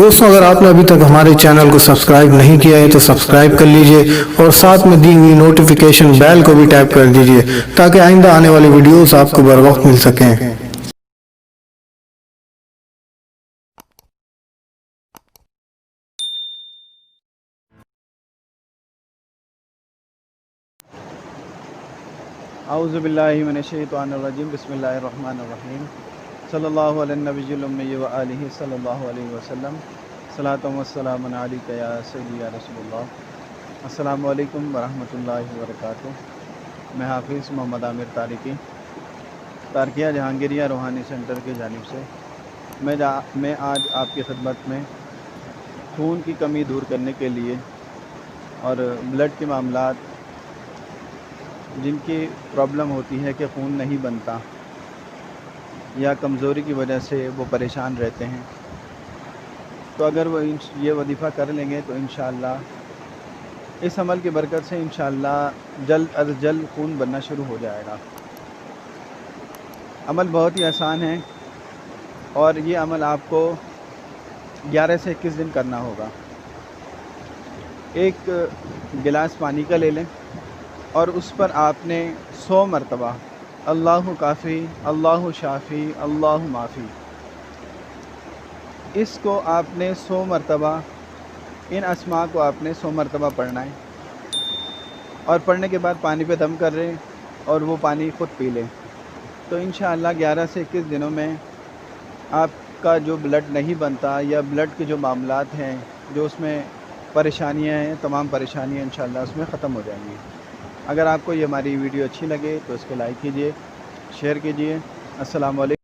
دوستوں اگر آپ نے ابھی تک ہمارے چینل کو سبسکرائب نہیں کیا ہے تو سبسکرائب کر لیجئے اور ساتھ میں دی ہوئی نوٹیفیکیشن بیل کو بھی ٹیپ کر دیجئے تاکہ آئندہ آنے والی ویڈیوز آپ کو بر وقت مل سکیں۔ اعوذ باللہ من الشیطان الرجیم، بسم اللہ الرحمن الرحیم، صلی اللہ علی النبی الامی و آلہ صلی اللہ علیہ وسلم، صلاۃ و سلام علیک یا سیدی یا رسول اللہ۔ السلام علیکم ورحمۃ اللہ وبرکاتہ۔ میں حافظ محمد عامر طارقی، تارکیہ جہانگیریہ روحانی سینٹر کی جانب سے میں آج آپ کی خدمت میں خون کی کمی دور کرنے کے لیے اور بلڈ کے معاملات جن کی پرابلم ہوتی ہے کہ خون نہیں بنتا یا کمزوری کی وجہ سے وہ پریشان رہتے ہیں، تو اگر وہ یہ وظیفہ کر لیں گے تو انشاءاللہ اس عمل کی برکت سے انشاءاللہ جلد از جلد خون بننا شروع ہو جائے گا۔ عمل بہت ہی آسان ہے اور یہ عمل آپ کو 11 سے 21 دن کرنا ہوگا۔ ایک گلاس پانی کا لے لیں اور اس پر آپ نے 100 مرتبہ اللہ کافی، اللہ شافی، اللہ معافی، اس کو آپ نے 100 مرتبہ، ان اسماء کو آپ نے 100 مرتبہ پڑھنا ہے، اور پڑھنے کے بعد پانی پہ دم کر رہے اور وہ پانی خود پی لیں، تو انشاءاللہ 11 سے 21 دنوں میں آپ کا جو بلڈ نہیں بنتا یا بلڈ کے جو معاملات ہیں، جو اس میں پریشانیاں ہیں، تمام پریشانیاں انشاءاللہ اس میں ختم ہو جائیں گی۔ اگر آپ کو یہ ہماری ویڈیو اچھی لگے تو اس کو لائک کیجئے، شیئر کیجئے۔ السلام علیکم۔